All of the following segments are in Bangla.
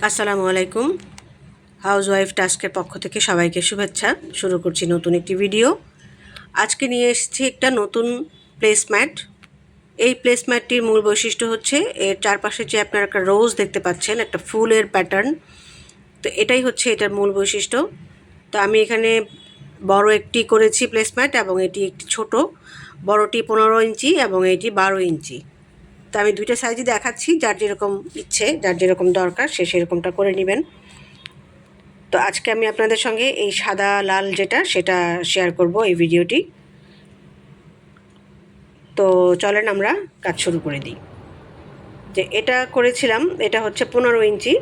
আসসালামু আলাইকুম। হাউসওয়াইফ টাস্কের পক্ষ থেকে সবাইকে শুভেচ্ছা। শুরু করছি নতুন একটি ভিডিও। আজকে নিয়ে এসেছি একটা নতুন প্লেসম্যাট। এই প্লেসম্যাটটির মূল বৈশিষ্ট্য হচ্ছে এর চারপাশে যে আপনারা একটা রোজ দেখতে পাচ্ছেন, একটা ফুলের প্যাটার্ন। তো এটাই হচ্ছে এটার মূল বৈশিষ্ট্য। তো আমি এখানে বড় একটি করেছি প্লেসম্যাট, এবং এটি একটি ছোট। বড়টি 15 ইঞ্চি এবং এটি 12 ইঞ্চি। তো আমি দুইটা সাইজই দেখাচ্ছি, যার যেরকম ইচ্ছে, যার যেরকম দরকার সে সেরকমটা করে নেবেন। তো আজকে আমি আপনাদের সঙ্গে এই সাদা লাল যেটা সেটা শেয়ার করব এই ভিডিওটি। তো চলেন আমরা কাজ শুরু করে দিই। যে এটা করেছিলাম এটা হচ্ছে 15 ইঞ্চি,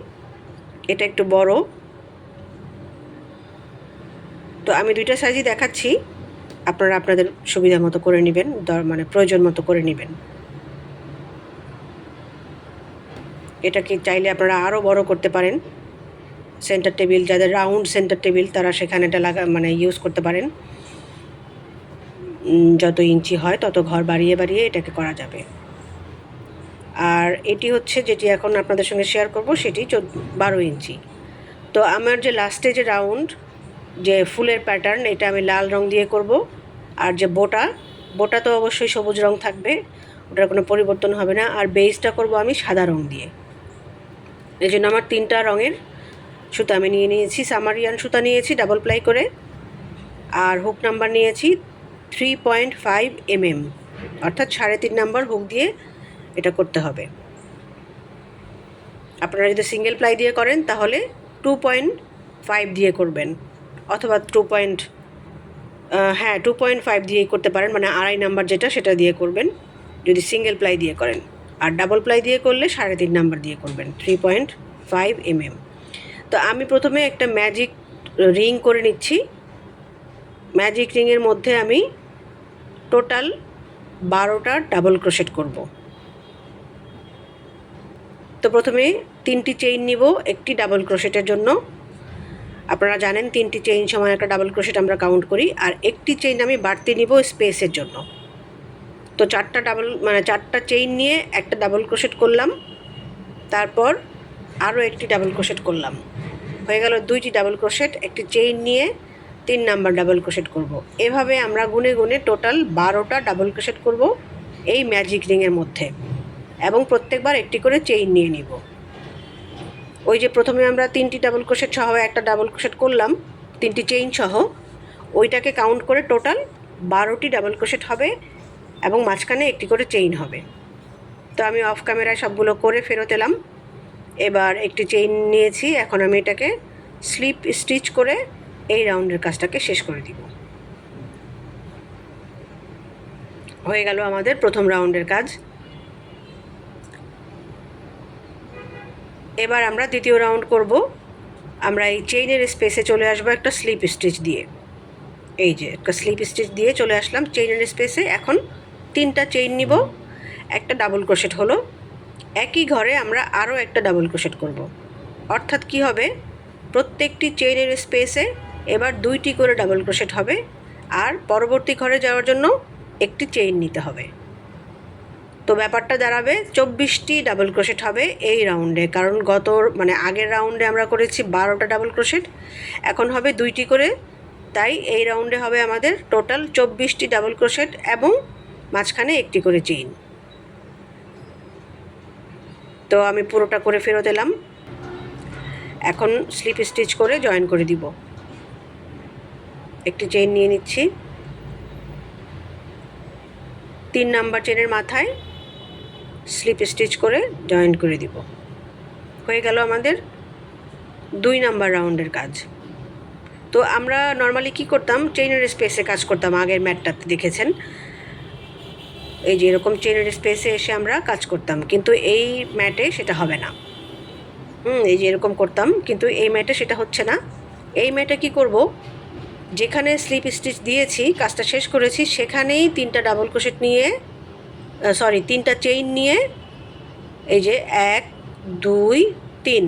এটা একটু বড়। তো আমি দুইটা সাইজই দেখাচ্ছি, আপনারা আপনাদের সুবিধা মতো করে নেবেন, মানে প্রয়োজন মতো করে নেবেন। এটাকে চাইলে আপনারা আরও বড় করতে পারেন। সেন্টার টেবিল, যাদের রাউন্ড সেন্টার টেবিল তারা সেখানে এটা ইউজ করতে পারেন। যত ইঞ্চি হয় তত ঘর বাড়িয়ে বাড়িয়ে এটাকে করা যাবে। আর এটি হচ্ছে যেটি এখন আপনাদের সঙ্গে শেয়ার করব, সেটি 12 ইঞ্চি। তো আমার যে লাস্টে যে রাউন্ড যে ফুলের প্যাটার্ন, এটা আমি লাল রং দিয়ে করব। আর যে বোটা তো অবশ্যই সবুজ রং থাকবে, ওটার কোনো পরিবর্তন হবে না। আর বেসটা করব আমি সাদা রং দিয়ে। এই জন্য আমার 3টা রঙের সুতা আমি নিয়েছি। সামারিয়ান সুতা নিয়েছি ডাবল প্লাই করে, আর হুক নাম্বার নিয়েছি 3.5 mm, অর্থাৎ 3.5 নাম্বার হুক দিয়ে এটা করতে হবে। আপনারা যদি সিঙ্গেল প্লাই দিয়ে করেন তাহলে 2.5 দিয়ে করবেন, অথবা 2.5 দিয়েই করতে পারেন, মানে 2.5 নাম্বার যেটা সেটা দিয়ে করবেন যদি সিঙ্গেল প্লাই দিয়ে করেন। আর ডাবল প্লাই দিয়ে করলে 3.5 নাম্বার দিয়ে করবেন, 3.5 mm। তো আমি প্রথমে একটা ম্যাজিক রিং করে নিচ্ছি। ম্যাজিক রিংয়ের মধ্যে আমি টোটাল 12টা ডাবল ক্রোশেট করব। তো প্রথমে 3টি চেইন নিব একটি ডাবল ক্রোশেটের জন্য। আপনারা জানেন 3টি চেইন সময় একটা ডাবল ক্রোশেট আমরা কাউন্ট করি, আর একটি চেইন আমি বাড়তি নিব স্পেসের জন্য। তো 4টা চেইন নিয়ে একটা ডাবল ক্রোশেট করলাম, তারপর আরও একটি ডাবল ক্রোশেট করলাম, হয়ে গেল 2টি ডাবল ক্রোশেট। একটি চেইন নিয়ে 3 নাম্বার ডাবল ক্রোশেট করব। এভাবে আমরা গুনে গুনে টোটাল 12টা ডাবল ক্রোশেট করব এই ম্যাজিক রিংয়ের মধ্যে, এবং প্রত্যেকবার একটি করে চেইন নিয়ে নিব। ওই যে প্রথমে আমরা 3টি ডাবল ক্রোশেট সহ একটা ডাবল ক্রোশেট করলাম 3টি চেইন সহ, ওইটাকে কাউন্ট করে টোটাল 12টি ডাবল ক্রোশেট হবে, এবং মাঝখানে একটি করে চেইন হবে। তো আমি অফ ক্যামেরায় সবগুলো করে ফেরত এলাম। এবার একটি চেইন নিয়েছি, এখন আমি এটাকে স্লিপ স্টিচ করে এই রাউন্ডের কাজটাকে শেষ করে দিব। হয়ে গেল আমাদের প্রথম রাউন্ডের কাজ। এবার আমরা দ্বিতীয় রাউন্ড করব। আমরা এই চেইনের স্পেসে চলে আসবো একটা স্লিপ স্টিচ দিয়ে। এই যে একটা স্লিপ স্টিচ দিয়ে চলে আসলাম চেইনের স্পেসে। এখন 3টা চেইন নিব, একটা ডাবল ক্রোশেট হলো। একই ঘরে আমরা আরও একটা ডাবল ক্রোশেট করব। অর্থাৎ কি হবে, প্রত্যেকটি চেইনের স্পেসে এবার 2টি করে ডাবল ক্রোশেট হবে, আর পরবর্তী ঘরে যাওয়ার জন্য একটি চেইন নিতে হবে। তো ব্যাপারটা দাঁড়াবে 24টি ডাবল ক্রোশেট হবে এই রাউন্ডে, কারণ আগের রাউন্ডে আমরা করেছি 12টা ডাবল ক্রোশেট, এখন হবে 2টি করে। তাই এই রাউন্ডে হবে আমাদের টোটাল 24টি ডাবল ক্রোশেট এবং মাঝখানে একটি করে চেইন। তো আমি পুরোটা করে ফেরত এলাম। এখন স্লিপ স্টিচ করে জয়েন করে দিব। একটি চেইন নিয়ে নিচ্ছি, 3 নাম্বার চেইনের মাথায় স্লিপ স্টিচ করে জয়েন করে দিব। হয়ে গেল আমাদের 2 নাম্বার রাউন্ডের কাজ। তো আমরা নর্মালি কি করতাম, চেইনের স্পেসে কাজ করতাম। আগের ম্যাটটাতে দেখেছেন এই যে এরকম চেইনের স্পেসে এসে আমরা কাজ করতাম, কিন্তু এই ম্যাটে সেটা হবে না। এই যে এরকম করতাম, কিন্তু এই ম্যাটে সেটা হচ্ছে না। এই ম্যাটে কি করব, যেখানে স্লিপ স্টিচ দিয়েছি কাজটা শেষ করেছি সেখানেই 3টা ডাবল ক্রোশেট নিয়ে 3টা চেইন নিয়ে, এই যে 1 2 3,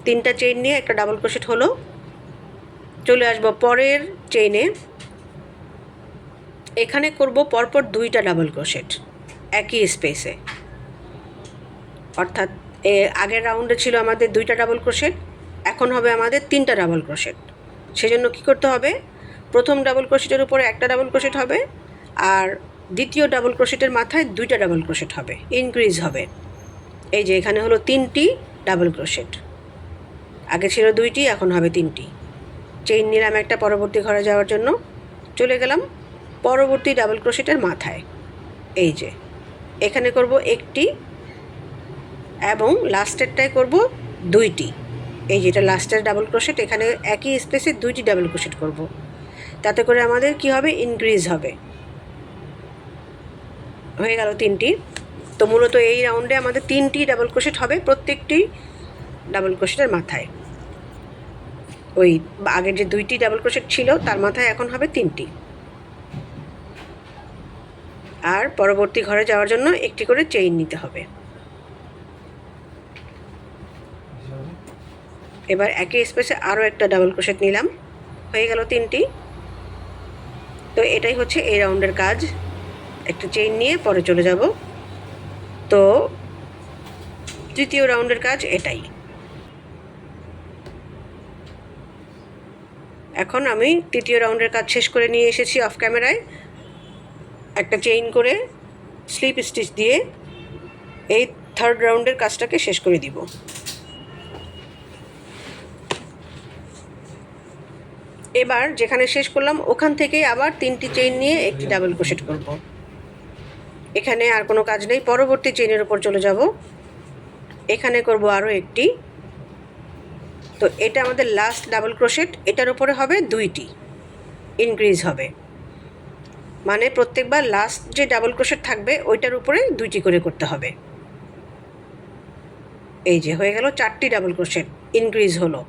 3টা চেইন নিয়ে একটা ডাবল ক্রোশেট হলো। চলে আসবো পরের চেইনে, এখানে করব পরপর 2টা ডাবল ক্রোশেট একই স্পেসে। অর্থাৎ আগের রাউন্ডে ছিল আমাদের 2টা ডাবল ক্রোশেট, এখন হবে আমাদের 3টা ডাবল ক্রোশেট। সেজন্য কী করতে হবে, প্রথম ডাবল ক্রোশেটের উপরে একটা ডাবল ক্রোশেট হবে, আর দ্বিতীয় ডাবল ক্রোশেটের মাথায় 2টা ডাবল ক্রোশেট হবে, ইনক্রিজ হবে। এই যে এখানে হলো 3টি ডাবল ক্রোশেট, আগে ছিল 2টি, এখন হবে 3টি। চেইন নিলাম একটা পরবর্তী ঘরে যাওয়ার জন্য, চলে গেলাম পরবর্তী ডাবল ক্রোশেটের মাথায়। এই যে এখানে করব একটি এবং লাস্টেরটায় করব 2টি। এই যেটা লাস্টের ডাবল ক্রোশেট, এখানে একই স্পেসে 2টি ডাবল ক্রোশেট করব, তাতে করে আমাদের কি হবে, ইনক্রিজ হবে। হয়ে গেল 3টি। তো মূলত এই রাউন্ডে আমাদের 3টি ডাবল ক্রোশেট হবে প্রত্যেকটি ডাবল ক্রোশেটের মাথায়। ওই আগের যে 2টি ডাবল ক্রোশেট ছিল তার মাথায় এখন হবে 3টি। আর পরবর্তী ঘরে যাওয়ার জন্য একটি করে চেইন নিতে হবে। এবার একই স্পেসে আরও একটা ডাবল ক্রোশেট নিলাম, হয়ে গেল 3টি। তো এটাই হচ্ছে এই রাউন্ডের কাজ। একটা চেইন নিয়ে পরে চলে যাব। তো তৃতীয় রাউন্ডের কাজ এটাই। এখন আমি তৃতীয় রাউন্ডের কাজ শেষ করে নিয়ে এসেছি অফ ক্যামেরায়। একটা চেইন করে স্লিপ স্টিচ দিয়ে এই থার্ড রাউন্ডের কাজটাকে শেষ করে দিব। এবার যেখানে শেষ করলাম ওখান থেকে আবার 3টি চেইন নিয়ে একটি ডাবল ক্রোশেট করব। এখানে আর কোনো কাজ নেই, পরবর্তী চেইনের উপর চলে যাব। এখানে করব আরও একটি। তো এটা আমাদের লাস্ট ডাবল ক্রোশেট, এটার উপরে হবে 2টি, ইনক্রিজ হবে। মানে প্রত্যেকবার লাস্ট যে ডাবল ক্রোশেট থাকবে ওইটার উপরে 2টি করে করতে হবে। এই যে হয়ে গেল 4টি ডাবল ক্রোশেট, ইনক্রিজ হলো।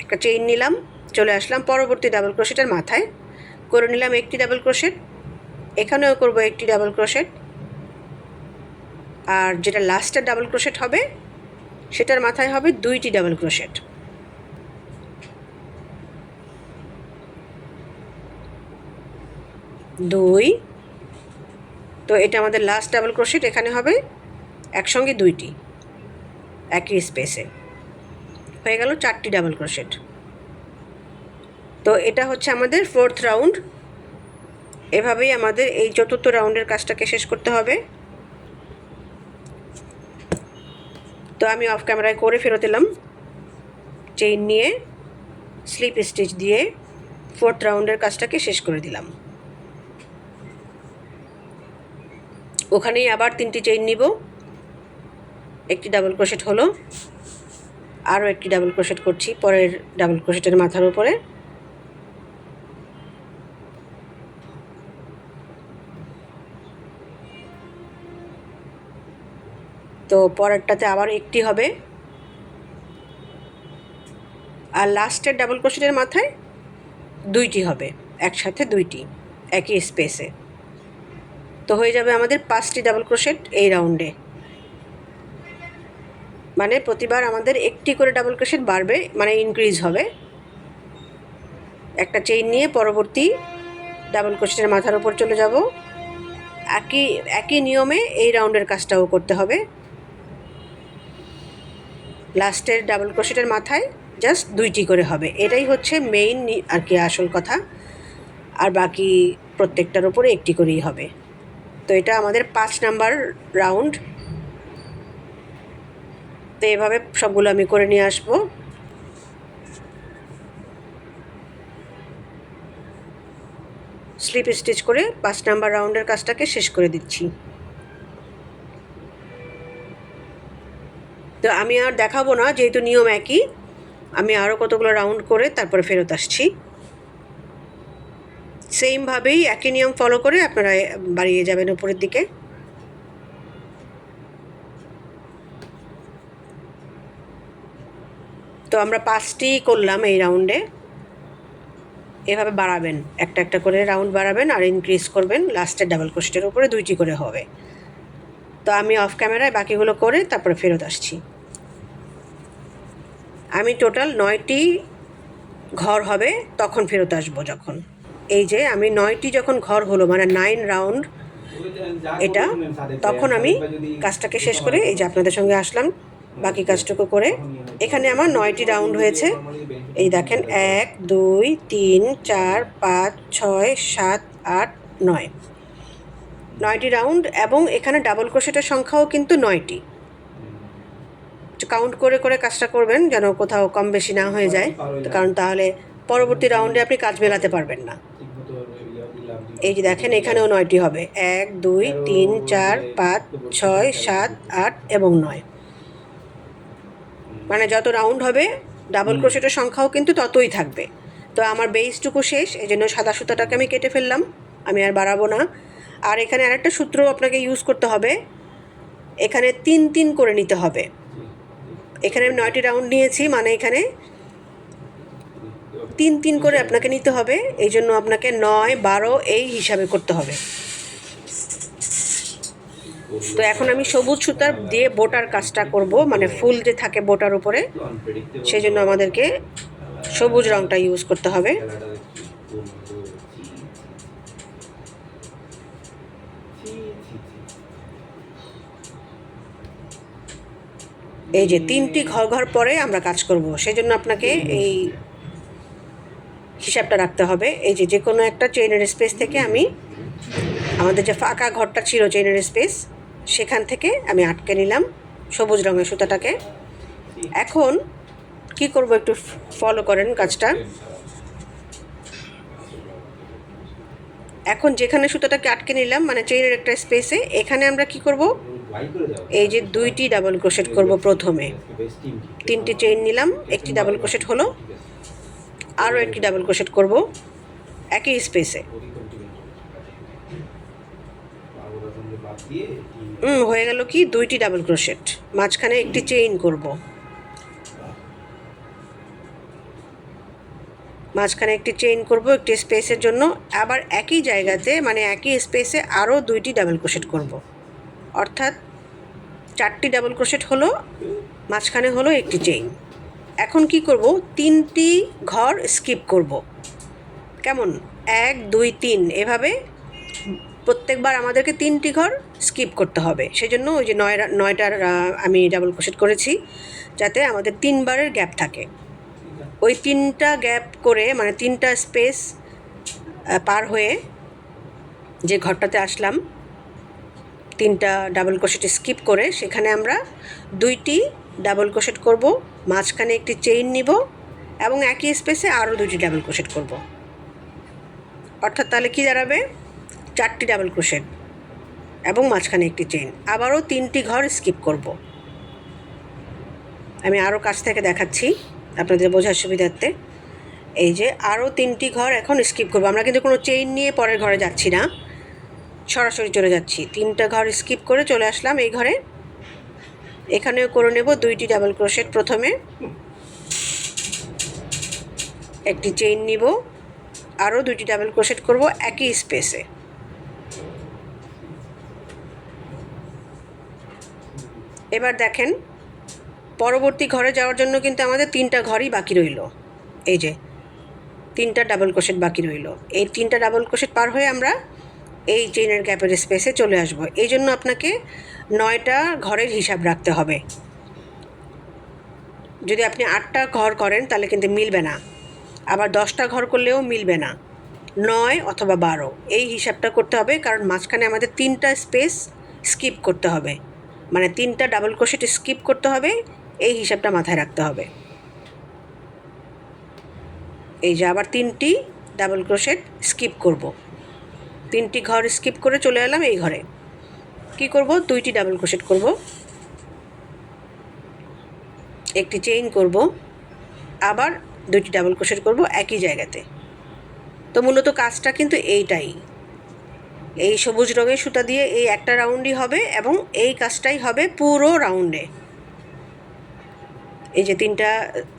একটা চেইন নিলাম, চলে আসলাম পরবর্তী ডাবল ক্রোশেটের মাথায়, করে নিলাম একটি ডাবল ক্রোশেট। এখানেও করব একটি ডাবল ক্রোশেট, আর যেটা লাস্টের ডাবল ক্রোশেট হবে সেটার মাথায় হবে 2টি ডাবল ক্রোশেট। দুই। তো এটা আমাদের লাস্ট ডাবল ক্রোশেট, এখানে হবে একসঙ্গে 2টি একই স্পেসে। হয়ে গেল 4টি ডাবল ক্রোশেট। তো এটা হচ্ছে আমাদের 4th রাউন্ড। এভাবেই আমাদের এই 4র্থ রাউন্ডের কাজটাকে শেষ করতে হবে। তো আমি অফ ক্যামেরায় করে ফেরত এলাম, চেইন নিয়ে স্লিপ স্টিচ দিয়ে 4th রাউন্ডের কাজটাকে শেষ করে দিলাম। ওখানেই আবার 3টি চেইন নিব, একটি ডাবল ক্রোশেট হলো, আরও একটি ডাবল ক্রোশেট করছি পরের ডাবল ক্রোশেটের মাথার উপরে। তো পরেরটাতে আবার একটি হবে, আর লাস্টের ডাবল ক্রোশেটের মাথায় 2টি হবে, একসাথে 2টি একই স্পেসে। তো হয়ে যাবে আমাদের 5টি ডাবল ক্রোশেট এই রাউন্ডে। মানে প্রতিবার আমাদের একটি করে ডাবল ক্রোশেট বাড়বে, মানে ইনক্রিজ হবে। একটা চেইন নিয়ে পরবর্তী ডাবল ক্রোশেটের মাথার উপর চলে যাব। একই নিয়মে এই রাউন্ডের কাজটাও করতে হবে। লাস্টের ডাবল ক্রোশেটের মাথায় জাস্ট 2টি করে হবে, এটাই হচ্ছে মেইন আর কি আসল কথা। আর বাকি প্রত্যেকটার উপরে একটি করেই হবে। তো এটা আমাদের 5 নাম্বার রাউন্ড। তো এভাবে সবগুলো আমি করে নিয়ে আসবো। স্লিপ স্টিচ করে 5 নাম্বার রাউন্ডের কাজটাকে শেষ করে দিচ্ছি। তো আমি আর দেখাবো না, যেহেতু নিয়ম একই। আমি আরও কতগুলো রাউন্ড করে তারপরে ফেরত আসছি। সেমভাবেই একই নিয়ম ফলো করে আপনারা বাড়িয়ে যাবেন উপরের দিকে। তো আমরা 5টি করলাম এই রাউন্ডে। এভাবে বাড়াবেন, একটা একটা করে রাউন্ড বাড়াবেন আর ইনক্রিজ করবেন। লাস্টের ডাবল ক্রোশেটের উপরে 2টি করে হবে। তো আমি অফ ক্যামেরায় বাকিগুলো করে তারপরে ফেরত আসছি। আমি টোটাল 9টি ঘর হবে তখন ফেরত আসবো। যখন এই যে আমি 9টি যখন ঘর হলো, মানে 9 রাউন্ড এটা, তখন আমি কাজটাকে শেষ করে এই যে আপনাদের সঙ্গে আসলাম। বাকি কাজটুকু করে এখানে আমার 9টি রাউন্ড হয়েছে। এই দেখেন 1 2 3 4 5 6 7 8 9, 9টি রাউন্ড, এবং এখানে ডাবল ক্রোশেটের সংখ্যাও কিন্তু 9টি। কাউন্ট করে করে কাজটা করবেন যেন কোথাও কম বেশি না হয়ে যায়, কারণ তাহলে পরবর্তী রাউন্ডে আপনি কাজ মেলাতে পারবেন না। এই যে দেখেন এখানেও 9টি হবে, 1 2 3 4 5 6 7 8 এবং 9, মানে যত রাউন্ড হবে ডাবল ক্রোশেটের সংখ্যাও কিন্তু ততই থাকবে। তো আমার বেসটুকু শেষ, এই জন্য সাদা সুতাটাকে আমি কেটে ফেললাম, আমি আর বাড়াবো না। আর এখানে আরেকটা সূত্র আপনাকে ইউজ করতে হবে, এখানে 3 3 করে নিতে হবে। এখানে আমি 9টি রাউন্ড নিয়েছি, মানে এখানে 3 3 করে আপনাকে নিতে হবে, এই জন্য আপনাকে 9 12 এই হিসাবে করতে হবে। তো এখন আমি সবুজ সুতার দিয়ে বোটার কাজটা করব, মানে ফুল যে থাকে বোটার উপরে, সেই জন্য আমাদেরকে সবুজ রঙটা ইউজ করতে হবে। এই যে 3টি ঘর ঘর পরে আমরা কাজ করব, সেই জন্য আপনাকে এই হিসাবটা রাখতে হবে। এই যে কোনো একটা চেইনের স্পেস থেকে আমি আমাদের যে ফাঁকা ঘরটা ছিল চেইনের স্পেস, সেখান থেকে আমি আটকে নিলাম সবুজ রঙের সুতাটাকে। এখন কি করব একটু ফলো করেন কাজটা। এখন যেখানে সুতাটাকে আটকে নিলাম, মানে চেইনের একটা স্পেসে, এখানে আমরা কি করব, এই যে 2টি ডাবল ক্রোশেট করব। প্রথমে 3টি চেইন নিলাম, একটি ডাবল ক্রোশেট হলো, আরও একটি ডাবল ক্রোশেট করব একই স্পেসে। হয়ে গেল কি 2টি ডাবল ক্রোশেট, মাঝখানে একটি চেইন করব, মাঝখানে একটি চেইন করব একটি স্পেসের জন্য, আবার একই জায়গাতে মানে একই স্পেসে আরও 2টি ডাবল ক্রোশেট করব, অর্থাৎ 4টি ডাবল ক্রোশেট হলো, মাঝখানে হলো একটি চেইন। এখন কি করব, 3টি ঘর স্কিপ করব। কেমন, 1 2 3 এভাবে প্রত্যেকবার আমাদেরকে 3টি ঘর স্কিপ করতে হবে। সেজন্য ওই যে 9টার আমি ডাবল ক্রোশেট করেছি, যাতে আমাদের 3বারের গ্যাপ থাকে। ওই 3টা গ্যাপ করে, মানে 3টা স্পেস পার হয়ে যে ঘরটাতে আসলাম, 3টা ডাবল ক্রোশেট স্কিপ করে সেখানে আমরা 2টি ডাবল ক্রোশেট করব, মাঝখানে একটি চেইন নিব এবং একই স্পেসে আরও 2টি ডাবল ক্রোশেট করব। অর্থাৎ তাহলে কি দাঁড়াবে, 4টি ডাবল ক্রোশেট এবং মাঝখানে একটি চেইন, আবারও 3টি ঘর স্কিপ করব। আমি আরও কাছ থেকে দেখাচ্ছি আপনাদের বোঝার সুবিধার্থে। এই যে আরও 3টি ঘর এখন স্কিপ করব, আমরা কিন্তু কোনো চেইন নিয়ে পরের ঘরে যাচ্ছি না, সরাসরি চলে যাচ্ছি। 3টা ঘর স্কিপ করে চলে আসলাম এই ঘরে। এখানেও করে নেব 2টি ডাবল ক্রোশেট, প্রথমে একটি চেইন নিব, আরও 2টি ডাবল ক্রোশেট করব একই স্পেসে। এবার দেখেন পরবর্তী ঘরে যাওয়ার জন্য কিন্তু আমাদের 3টা ঘরই বাকি রইল। এই যে 3টা ডাবল ক্রোশেট বাকি রইল, এই 3টা ডাবল ক্রোশেট পার হয়ে আমরা এই চেইনের গ্যাপের স্পেসে চলে আসব। এই জন্য আপনাকে 9টা ঘরের হিসাব রাখতে হবে। যদি আপনি 8টা ঘর করেন তাহলে কিন্তু মিলবে না, আবার 10টা ঘর করলেও মিলবে না, 9 অথবা 12 এই হিসাবটা করতে হবে, কারণ মাঝখানে আমাদের 3টা স্পেস স্কিপ করতে হবে, মানে 3টা ডাবল ক্রোশেট স্কিপ করতে হবে, এই হিসাবটা মাথায় রাখতে হবে। এই যে আবার 3টি ডাবল ক্রোশেট স্কিপ করব, 3টি ঘর স্কিপ করে চলে এলাম এই ঘরে। কি করব, 2টি ডাবল ক্রোশেট করব, একটি চেইন করব, আবার 2টি ডাবল ক্রোশেট করব একই জায়গাতে। তো মূলত কাজটা কিন্তু এইটাই, এই সবুজ রঙের সুতা দিয়ে এই একটা রাউন্ডই হবে এবং এই কাজটাই হবে পুরো রাউন্ডে। এই যে 3টা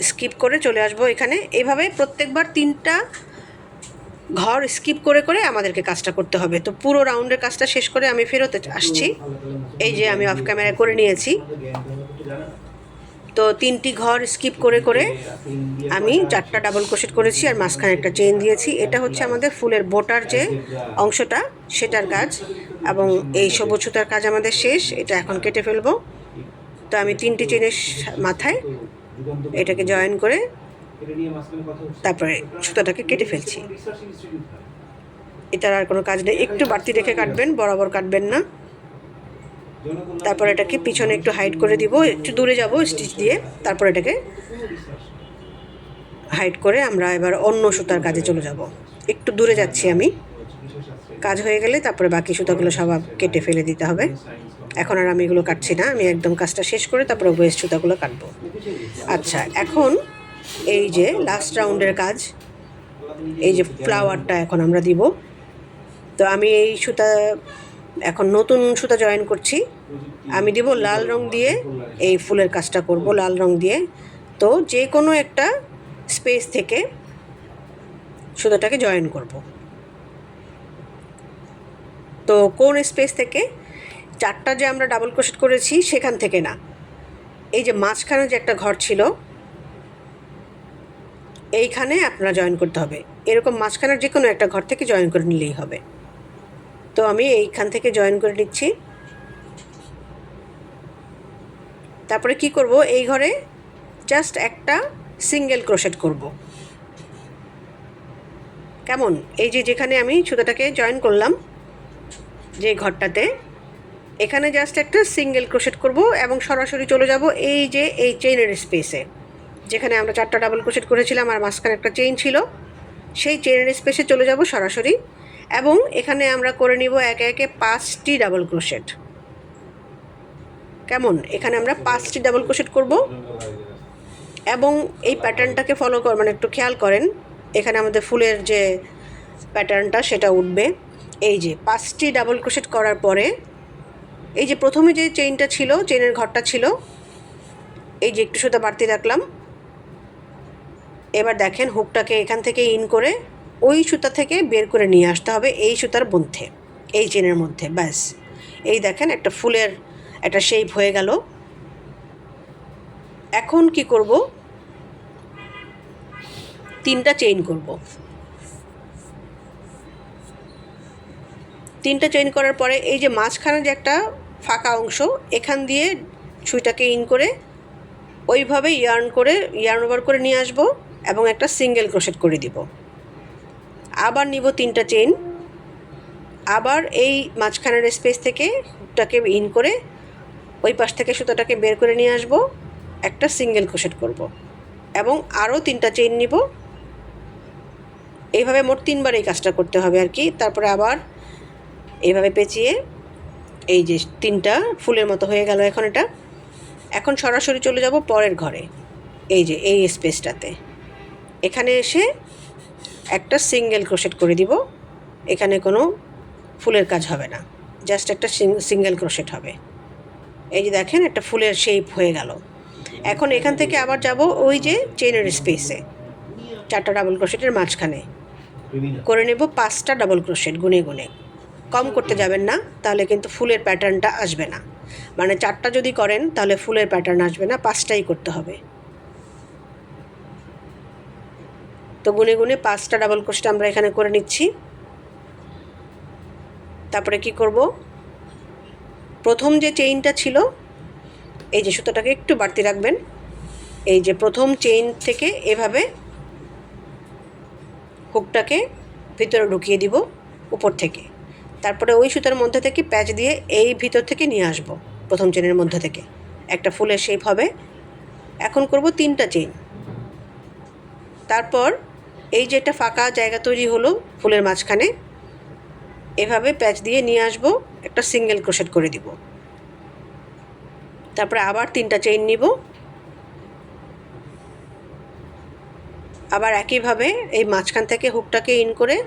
স্কিপ করে চলে আসবো এখানে, এইভাবে প্রত্যেকবার 3টা ঘর স্কিপ করে করে আমাদেরকে কাজটা করতে হবে। তো পুরো রাউন্ডের কাজটা শেষ করে আমি ফেরত আসছি। এই যে আমি অফ ক্যামেরা করে নিয়েছি। তো 3টি ঘর স্কিপ করে করে আমি 4টা ডাবল ক্রোশেট করেছি আর মাঝখানে একটা চেইন দিয়েছি। এটা হচ্ছে আমাদের ফুলের বোটার যে অংশটা সেটার কাজ, এবং এই সবুজ সুতার কাজ আমাদের শেষ। এটা এখন কেটে ফেলবো। তো আমি 3টি চেনের মাথায় এটাকে জয়েন করে তারপরে সুতাটাকে কেটে ফেলছি। এটার আর কোনো কাজ নেই, একটু বাড়তি রেখে কাটবেন, বরাবর কাটবেন না। তারপর এটাকে পিছনে একটু হাইড করে দিব, একটু দূরে যাব স্টিচ দিয়ে, তারপর এটাকে হাইড করে আমরা এবার অন্য সুতার কাজে চলে যাব। একটু দূরে যাচ্ছি আমি, কাজ হয়ে গেলে তারপরে বাকি সুতাগুলো সব কেটে ফেলে দিতে হবে। এখন আর আমি এগুলো কাটছি না, আমি একদম কাজটা শেষ করে তারপরে ওয়েস্ট সুতাগুলো কাটবো। আচ্ছা, এখন এই যে লাস্ট রাউন্ডের কাজ, এই যে ফ্লাওয়ারটা এখন আমরা দিব। তো আমি এই সুতা এখন নতুন সুতা জয়েন করছি, আমি দিব লাল রং দিয়ে, এই ফুলের কাজটা করব লাল রং দিয়ে। তো যে কোনো একটা স্পেস থেকে সুতাটাকে জয়েন করব। তো কোন স্পেস থেকে? 4টা যে আমরা ডাবল ক্রোশেট করেছি সেখান থেকে না, এই যে মাঝখানে যে একটা ঘর ছিল এইখানে আপনারা জয়েন করতে হবে। এরকম মাঝখানের যে কোনো একটা ঘর থেকে জয়েন করে নিলেই হবে। তো আমি এইখান থেকে জয়েন করে নিচ্ছি। তারপরে কি করব, এই ঘরে জাস্ট একটা সিঙ্গেল ক্রোশেট করব। কেমন? এই যে যেখানে আমি সুতাটাকে জয়েন করলাম যে ঘরটাতে, এখানে জাস্ট একটা সিঙ্গেল ক্রোশেট করব এবং সরাসরি চলে যাব এই যে এই চেইনের স্পেসে, যেখানে আমরা 4টা ডাবল ক্রোশেট করেছিলাম আর মাঝখানে একটা চেইন ছিল, সেই চেইনের স্পেসে চলে যাব সরাসরি। এবং এখানে আমরা করে নিব একে একে 5টি ডাবল ক্রোশেট। কেমন? এখানে আমরা 5টি ডাবল ক্রোশেট করব এবং এই প্যাটার্নটাকে ফলো মানে একটু খেয়াল করেন, এখানে আমাদের ফুলের যে প্যাটার্নটা সেটা উঠবে। এই যে 5টি ডাবল ক্রোশেট করার পরে এই যে প্রথমে যে চেইনটা ছিল, চেইনের ঘরটা ছিল, এই যে একটু সুতা বাড়তি রাখলাম। এবার দেখেন হুকটাকে এখান থেকে ইন করে ওই সুতা থেকে বের করে নিয়ে আসতে হবে এই সুতার মধ্যে, এই চেনের মধ্যে। ব্যাস, এই দেখেন একটা ফুলের একটা শেপ হয়ে গেল। এখন কি করব, 3টা চেইন করব। 3টা চেইন করার পরে এই যে মাঝখানে যে একটা ফাঁকা অংশ, এখান দিয়ে সুইটাকে ইন করে ওইভাবে ইয়ার্ন ওভার করে নিয়ে আসব এবং একটা সিঙ্গেল ক্রোশেট করে দিব। আবার নিব 3টা চেইন, আবার এই মাঝখানের স্পেস থেকে হুকটাকে ইন করে ওই পাশ থেকে সুতাটাকে বের করে নিয়ে আসব, একটা সিঙ্গেল ক্রোশেট করব এবং আরও 3টা চেইন নিব। এইভাবে মোট 3বার এই কাজটা করতে হবে আর কি। তারপরে আবার এইভাবে পেঁচিয়ে এই যে 3টা ফুলের মতো হয়ে গেল এখন এটা। এখন সরাসরি চলে যাব পরের ঘরে, এই যে এই স্পেসটাতে। এখানে এসে একটা সিঙ্গেল ক্রোশেট করে দিব। এখানে কোনো ফুলের কাজ হবে না, জাস্ট একটা সিঙ্গেল ক্রোশেট হবে। এই যে দেখেন একটা ফুলের শেপ হয়ে গেল। এখন এখান থেকে আবার যাব ওই যে চেইনের স্পেসে, 4টা ডাবল ক্রোশেটের মাঝখানে করে নেব 5টা ডাবল ক্রোশেট গুনে গুনে। কম করতে যাবেন না, তাহলে কিন্তু ফুলের প্যাটার্নটা আসবে না। মানে 4টা যদি করেন তাহলে ফুলের প্যাটার্ন আসবে না, 5টাই করতে হবে। তো গুনে গুনে 5টা ডাবল ক্রোশেট আমরা এখানে করে নিচ্ছি। তারপরে কি করব, প্রথম যে চেইনটা ছিল, এই যে সুতোটাকে একটু বাড়তি রাখবেন, এই যে প্রথম চেইন থেকে এভাবে হুকটাকে ভিতরে ঢুকিয়ে দিব উপর থেকে। তারপরে ওই সুতার মধ্যে থেকে প্যাচ দিয়ে এই ভিতর থেকে নিয়ে আসব, প্রথম চেনের মধ্যে থেকে একটা ফুলের শেপ হবে। এখন করব 3টা চেইন। তারপর এই যে একটা ফাঁকা জায়গা তৈরি হলো ফুলের মাঝখানে, এভাবে প্যাচ দিয়ে নিয়ে আসব, একটা সিঙ্গেল ক্রোশেট করে দিব। তারপরে আবার 3টা চেইন নিব, আবার একইভাবে এই মাঝখান থেকে হুকটাকে ইন করে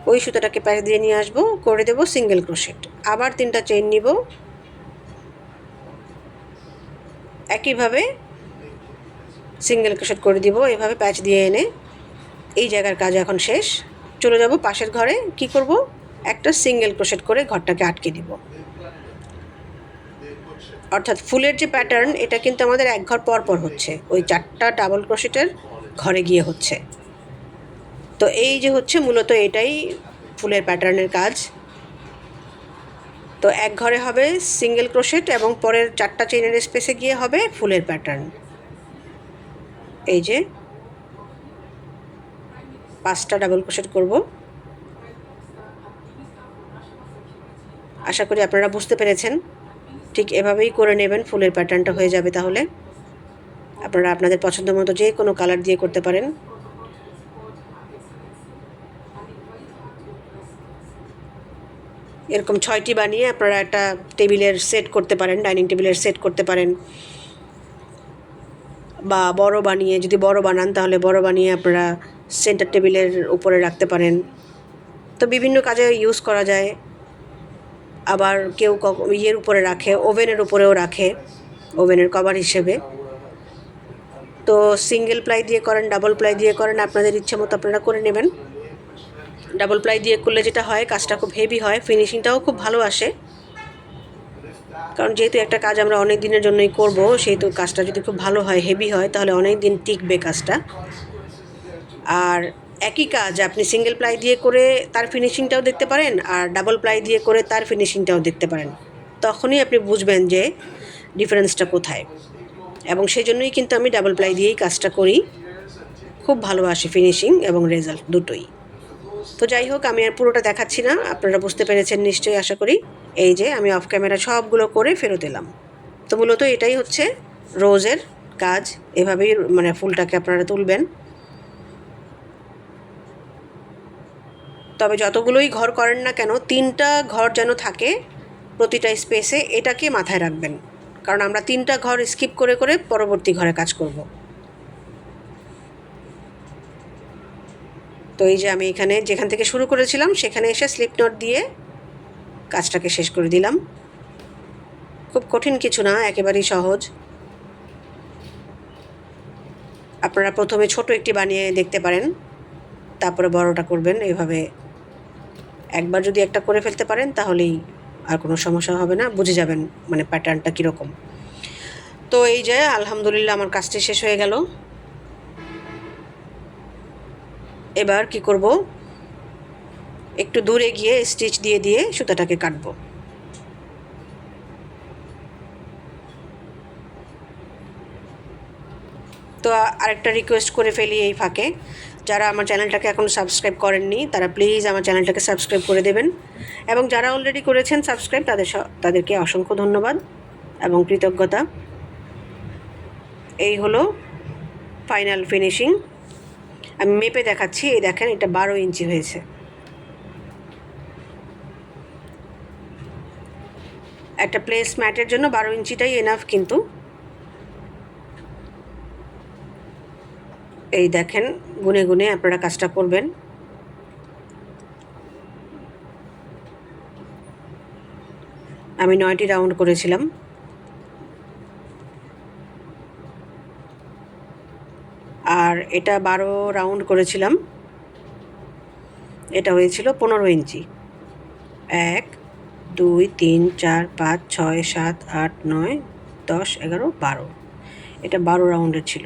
ওই সুতাটাকে প্যাচ দিয়ে নিয়ে আসব, করে দেব সিঙ্গেল ক্রোশেট। আবার 3টা চেইন নিব, একইভাবে সিঙ্গেল ক্রোশেট করে দিব, এভাবে প্যাচ দিয়ে এনে এই জায়গার কাজ এখন শেষ। চলে যাব পাশের ঘরে, কি করব, একটা সিঙ্গেল ক্রোশেট করে ঘরটাকে আটকে দিব। অর্থাৎ ফুলের যে প্যাটার্ন এটা কিন্তু আমাদের এক ঘর পর পর হচ্ছে, ওই 4টা ডাবল ক্রোশেটের ঘরে গিয়ে হচ্ছে। তো এই যে হচ্ছে মূলত এটাই ফুলের প্যাটার্নের কাজ। তো এক ঘরে হবে সিঙ্গেল ক্রোশেট এবং পরের 4টা চেইনের স্পেসে গিয়ে হবে ফুলের প্যাটার্ন। এই যে 5টা ডাবল ক্রোশেট করব। আশা করি আপনারা বুঝতে পেরেছেন। ঠিক এভাবেই করে নেবেন, ফুলের প্যাটার্নটা হয়ে যাবে। তাহলে আপনারা আপনাদের পছন্দ মতো যে কোনো কালার দিয়ে করতে পারেন। এরকম 6টি বানিয়ে আপনারা একটা টেবিলের সেট করতে পারেন, ডাইনিং টেবিলের সেট করতে পারেন, বা বড় বানিয়ে, যদি বড় বানান তাহলে বড় বানিয়ে আপনারা সেন্টার টেবিলের উপরে রাখতে পারেন। তো বিভিন্ন কাজে ইউজ করা যায়। আবার কেউ ইয়ের উপরে রাখে, ওভেনের উপরেও রাখে, ওভেনের কভার হিসেবে। তো সিঙ্গেল প্লাই দিয়ে করেন, ডাবল প্লাই দিয়ে করেন, আপনাদের ইচ্ছে মতো আপনারা করে নেবেন। ডাবল প্লাই দিয়ে করলে যেটা হয়, কাজটা খুব হেভি হয়, ফিনিশিংটাও খুব ভালো আসে। কারণ যেহেতু একটা কাজ আমরা অনেক দিনের জন্যই করব, সেহেতু কাজটা যদি খুব ভালো হয়, হেভি হয়, তাহলে অনেক দিন টিকবে কাজটা। আর একই কাজ আপনি সিঙ্গেল প্লাই দিয়ে করে তার ফিনিশিংটাও দেখতে পারেন, আর ডাবল প্লাই দিয়ে করে তার ফিনিশিংটাও দেখতে পারেন। তখনই আপনি বুঝবেন যে ডিফারেন্সটা কোথায়। এবং সেই জন্যই কিন্তু আমি ডাবল প্লাই দিয়েই কাজটা করি। খুব ভালো আসে ফিনিশিং এবং রেজাল্ট দুটোই। তো যাই হোক, আমি আর পুরোটা দেখাচ্ছি না, আপনারা বুঝতে পেরেছেন নিশ্চয়ই আশা করি। এই যে আমি অফ ক্যামেরা সবগুলো করে ফেরত এলাম। তো মূলত এটাই হচ্ছে রোজের কাজ। এভাবেই মানে ফুলটাকে আপনারা তুলবেন। তবে যতগুলোই ঘর করেন না কেন, 3টা ঘর যেন থাকে প্রতিটা স্পেসে, এটাকে মাথায় রাখবেন। কারণ আমরা 3টা ঘর স্কিপ করে করে পরবর্তী ঘরে কাজ করব। তো এই যে আমি এখানে যেখান থেকে শুরু করেছিলাম সেখানে এসে স্লিপ নট দিয়ে কাজটাকে শেষ করে দিলাম। খুব কঠিন কিছু না, একেবারেই সহজ। আপনারা প্রথমে ছোট একটি বানিয়ে দেখতে পারেন, তারপরে বড়টা করবেন। এভাবে একবার যদি একটা করে ফেলতে পারেন তাহলেই আর কোনো সমস্যা হবে না, বুঝে যাবেন মানে প্যাটার্নটা কীরকম। তো এই যে আলহামদুলিল্লাহ আমার কাজটি শেষ হয়ে গেল। এবার কি করব, একটু দূরে গিয়ে স্টিচ দিয়ে দিয়ে সুতাটাকে কাটবো। তো আরেকটা রিকোয়েস্ট করে ফেলি এই ফাঁকে, যারা আমার চ্যানেলটাকে এখন সাবস্ক্রাইব করেননি তারা প্লিজ আমার চ্যানেলটাকে সাবস্ক্রাইব করে দেবেন। এবং যারা অলরেডি করেছেন সাবস্ক্রাইব, তাদেরকে অসংখ্য ধন্যবাদ এবং কৃতজ্ঞতা। এই হলো ফাইনাল ফিনিশিং। আমি মেপে দেখাচ্ছি। এই দেখেন, এটা 12 ইঞ্চি হয়েছে। একটা প্লেস ম্যাটের জন্য 12 ইঞ্চিটাই এনাফ। কিন্তু এই দেখেন, গুনে গুনে আপনারা কাজটা করবেন। আমি 9টি রাউন্ড করেছিলাম। আর এটা 12 রাউন্ড করেছিলাম। এটা হয়েছিল 15 ইঞ্চি। 1 2 3 4 5 6 7 8 9 10 11 12। এটা 12 রাউন্ডের ছিল।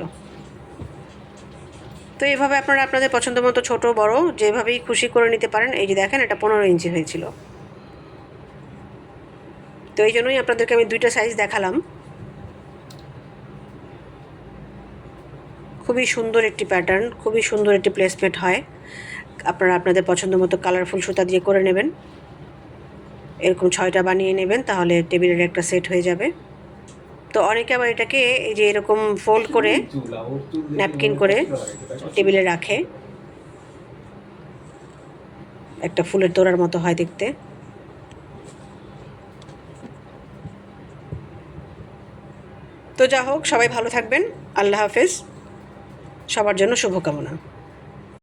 তো এইভাবে আপনারা আপনাদের পছন্দ মতো ছোটো বড় যেভাবেই খুশি করে নিতে পারেন। এই যে দেখেন, এটা 15 ইঞ্চি হয়েছিল। তো এই জন্যই আপনাদেরকে আমি 2টা সাইজ দেখালাম। খুবই সুন্দর একটি প্যাটার্ন, খুবই সুন্দর একটি প্লেসমেন্ট হয়। আপনারা আপনাদের পছন্দ মতো কালারফুল সুতা দিয়ে করে নেবেন। এরকম 6টা বানিয়ে নেবেন, তাহলে টেবিলের একটা সেট হয়ে যাবে। তো অনেকে আবার এটাকে এই যে এরকম ফোল্ড করে ন্যাপকিন করে টেবিলে রাখে, একটা ফুলের তোড়ার মতো হয় দেখতে। তো যা হোক, সবাই ভালো থাকবেন। আল্লাহ হাফেজ। সবার জন্য শুভকামনা।